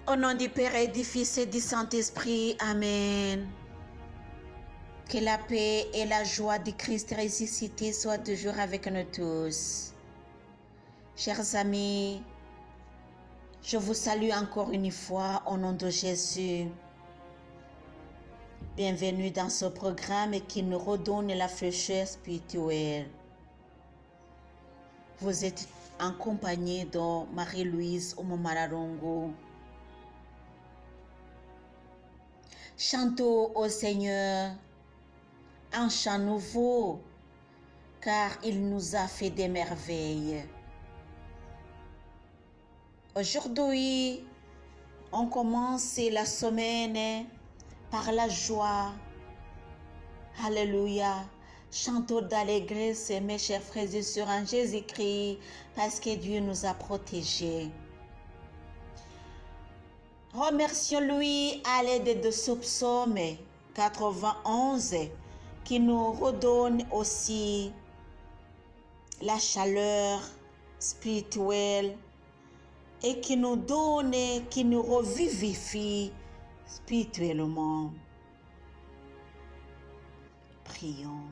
Au nom du Père et du Fils et du Saint-Esprit, Amen. Que la paix et la joie du Christ ressuscité soient toujours avec nous tous. Chers amis, je vous salue encore une fois au nom de Jésus. Bienvenue dans ce programme qui nous redonne la fraîcheur spirituelle. Vous êtes en compagnie de Marie-Louise Omomararongo. Chantons au Seigneur un chant nouveau, car il nous a fait des merveilles. Aujourd'hui, on commence la semaine par la joie. Alléluia. Chantons d'allégresse, mes chers frères et sœurs en Jésus-Christ, parce que Dieu nous a protégés. Remercions-lui à l'aide de ce psaume 91 qui nous redonne aussi la chaleur spirituelle et qui nous donne, qui nous revivifie spirituellement. Prions.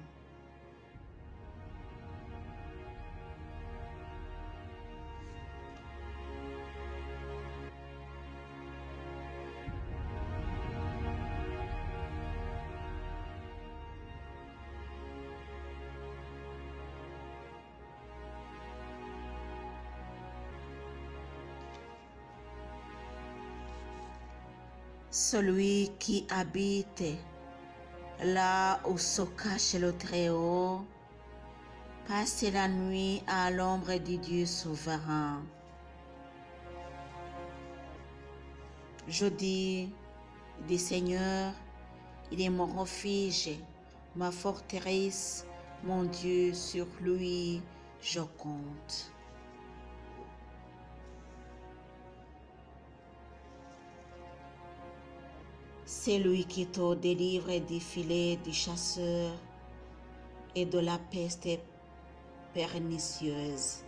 Celui qui habite là où se cache le Très-Haut passe la nuit à l'ombre du Dieu souverain. Je dis du Seigneur, il est mon refuge, ma forteresse, mon Dieu, sur lui je compte. C'est lui qui te délivre du filet du chasseur et de la peste pernicieuse.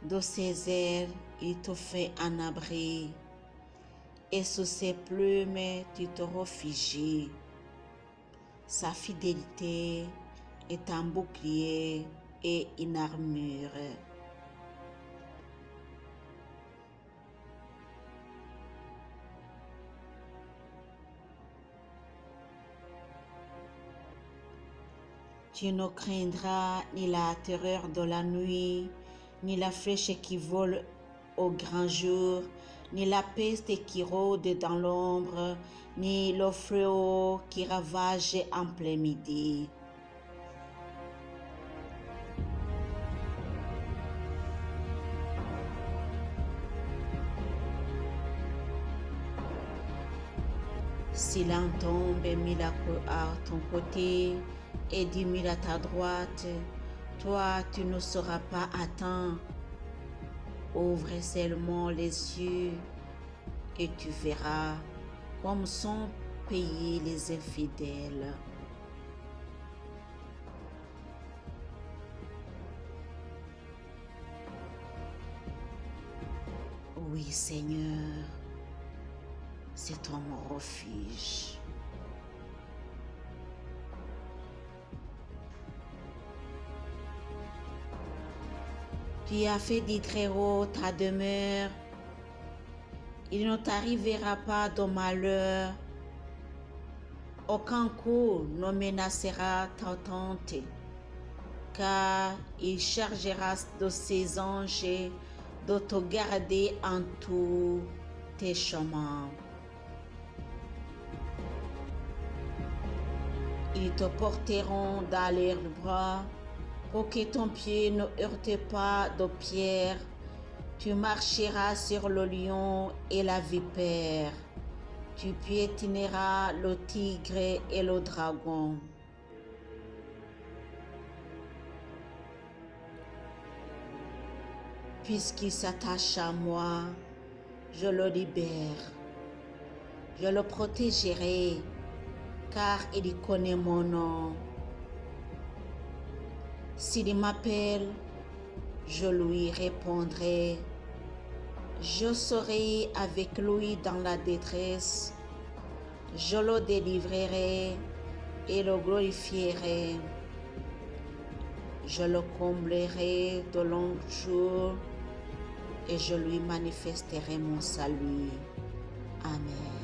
De ses ailes, il te fait un abri, et sous ses plumes, tu te réfugies. Sa fidélité est un bouclier et une armure. Tu ne craindras ni la terreur de la nuit, ni la flèche qui vole au grand jour, ni la peste qui rôde dans l'ombre, ni le fléau qui ravage en plein midi. Si l'un tombe mille à ton côté et 10 000 à ta droite, toi tu ne seras pas atteint. Ouvre seulement les yeux et tu verras comme sont payés les infidèles. Oui, Seigneur, c'est toi mon refuge. Tu as fait du Très-Haut ta demeure. Il ne t'arrivera pas de malheur. Aucun coup ne menacera ta tente, car il chargera de ses anges de te garder en tous tes chemins. Ils te porteront dans leurs bras pour que ton pied ne heurte pas de pierre. Tu marcheras sur le lion et la vipère. Tu piétineras le tigre et le dragon. Puisqu'il s'attache à moi, je le libère. Je le protégerai, car il connaît mon nom. S'il m'appelle, je lui répondrai. Je serai avec lui dans la détresse. Je le délivrerai et le glorifierai. Je le comblerai de longs jours et je lui manifesterai mon salut. Amen.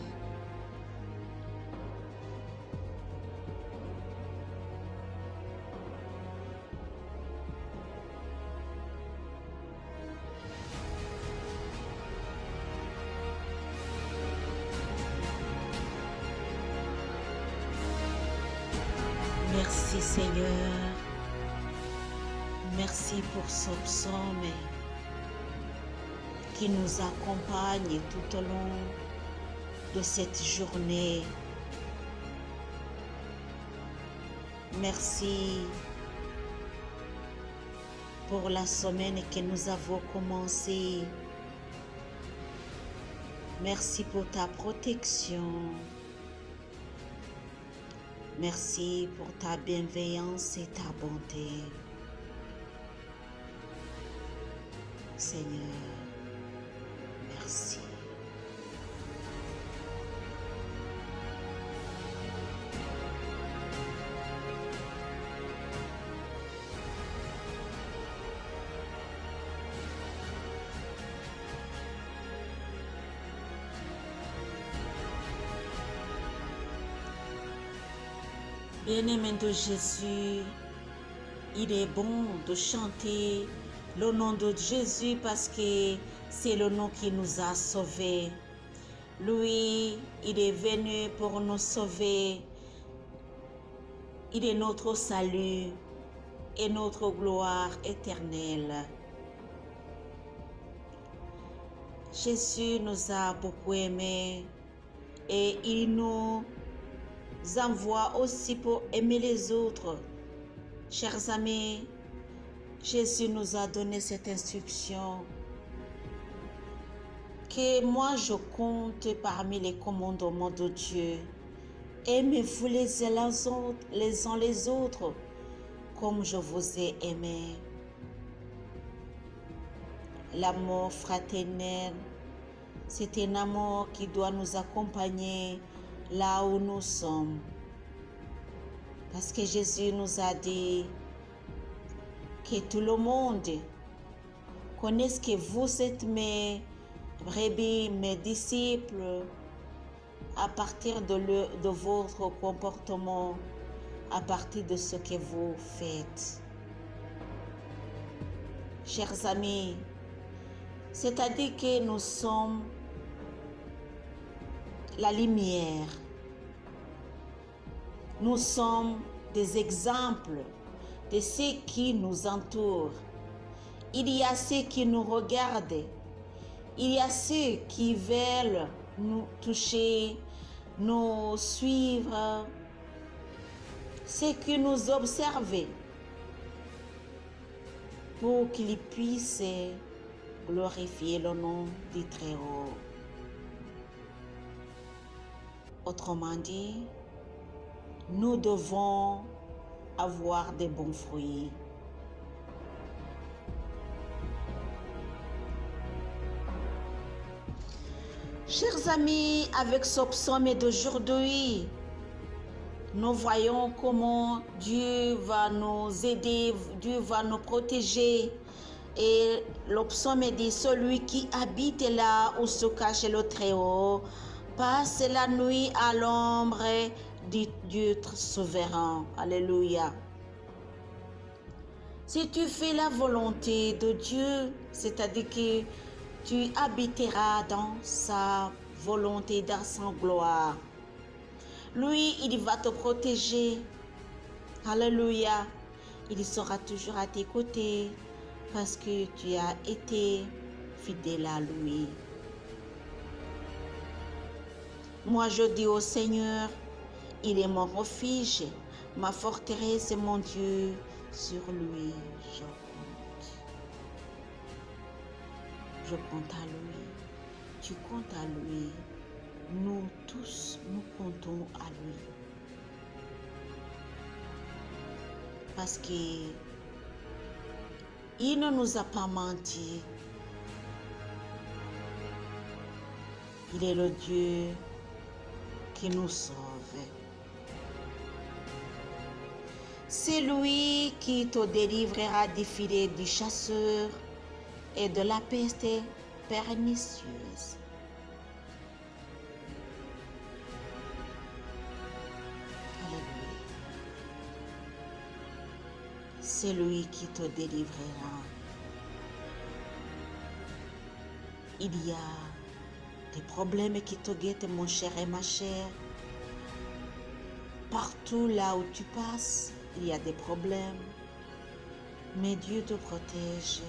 Merci Seigneur. Merci pour ce psaume qui nous accompagne tout au long de cette journée. Merci pour la semaine que nous avons commencée. Merci pour ta protection. Merci pour ta bienveillance et ta bonté. Seigneur, merci. Bien-aimé de Jésus, il est bon de chanter le nom de Jésus parce que c'est le nom qui nous a sauvés. Lui, il est venu pour nous sauver. Il est notre salut et notre gloire éternelle. Jésus nous a beaucoup aimés et il nous envoie aussi pour aimer les autres. Chers amis, Jésus nous a donné cette instruction que moi je compte parmi les commandements de Dieu. Aimez-vous les uns les autres comme je vous ai aimé. L'amour fraternel, c'est un amour qui doit nous accompagner là où nous sommes. Parce que Jésus nous a dit que tout le monde connaisse que vous êtes mes brebis, mes disciples, à partir de votre comportement, à partir de ce que vous faites. Chers amis, c'est-à-dire que nous sommes la lumière. Nous sommes des exemples de ceux qui nous entourent. Il y a ceux qui nous regardent. Il y a ceux qui veulent nous toucher, nous suivre, ceux qui nous observent pour qu'ils puissent glorifier le nom du Très-Haut. Autrement dit, nous devons avoir des bons fruits. Chers amis, avec ce psaume d'aujourd'hui, nous voyons comment Dieu va nous aider, Dieu va nous protéger. Et le psaume dit, celui qui habite là où se cache le Très-Haut, passe la nuit à l'ombre du Dieu souverain. Alléluia. Si tu fais la volonté de Dieu, c'est-à-dire que tu habiteras dans sa volonté, dans sa gloire. Lui, il va te protéger. Alléluia. Il sera toujours à tes côtés parce que tu as été fidèle à lui. Moi, je dis au Seigneur, il est mon refuge, ma forteresse et mon Dieu, sur lui je compte. Je compte à lui, tu comptes à lui, nous tous, nous comptons à lui. Parce qu'il ne nous a pas menti. Il est le Dieu qui nous sauve. C'est lui qui te délivrera du filet du chasseur et de la peste pernicieuse. Alléluia. C'est lui qui te délivrera. Il y a des problèmes qui te guettent, mon cher et ma chère. Partout là où tu passes, il y a des problèmes. Mais Dieu te protège.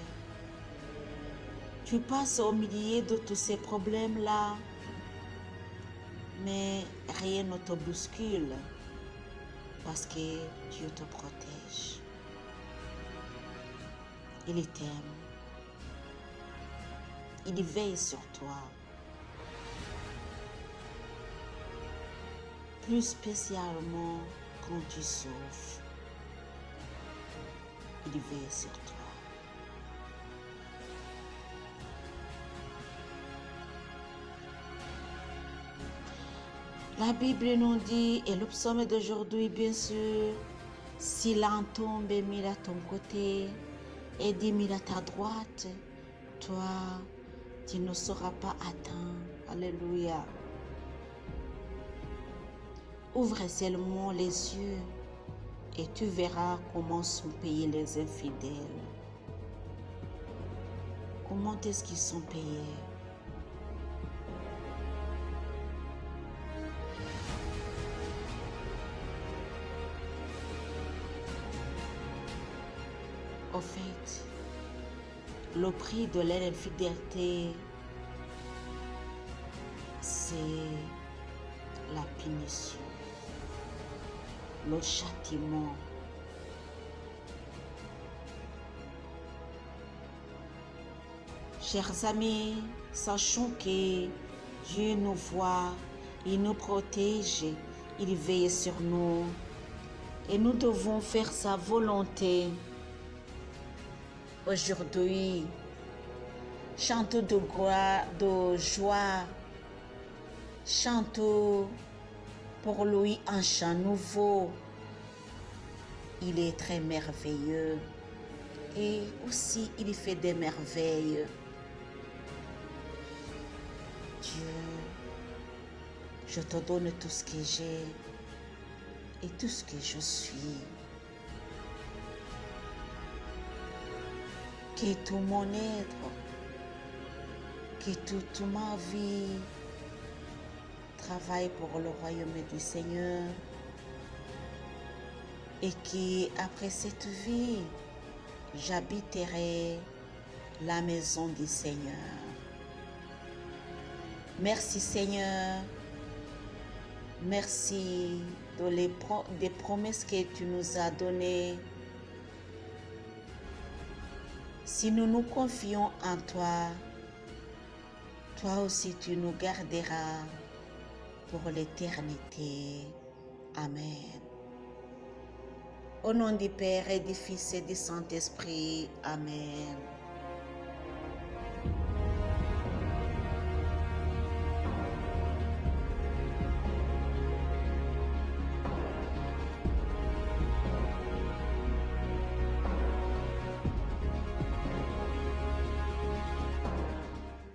Tu passes au milieu de tous ces problèmes-là, mais rien ne te bouscule parce que Dieu te protège. Il t'aime. Il veille sur toi. Plus spécialement quand tu souffres. Il veille sur toi. La Bible nous dit, et le psaume d'aujourd'hui, bien sûr, si l'un tombe 1000 à ton côté et 10 000 à ta droite, toi, tu ne seras pas atteint. Alléluia. Ouvre seulement les yeux et tu verras comment sont payés les infidèles. Comment est-ce qu'ils sont payés? Au fait, le prix de leur infidélité, c'est la punition, le châtiment. Chers amis, sachons que Dieu nous voit, il nous protège, il veille sur nous et nous devons faire sa volonté. Aujourd'hui, chante de gloire, de joie, chante pour lui un chant nouveau. Il est très merveilleux et aussi il fait des merveilles. Dieu, je te donne tout ce que j'ai et tout ce que je suis. Que tout mon être, que toute ma vie travaille pour le royaume du Seigneur et qu'après cette vie, j'habiterai la maison du Seigneur. Merci Seigneur, merci des promesses que tu nous as données. Si nous nous confions en toi, toi aussi tu nous garderas pour l'éternité. Amen. Au nom du Père et du Fils et du Saint-Esprit. Amen.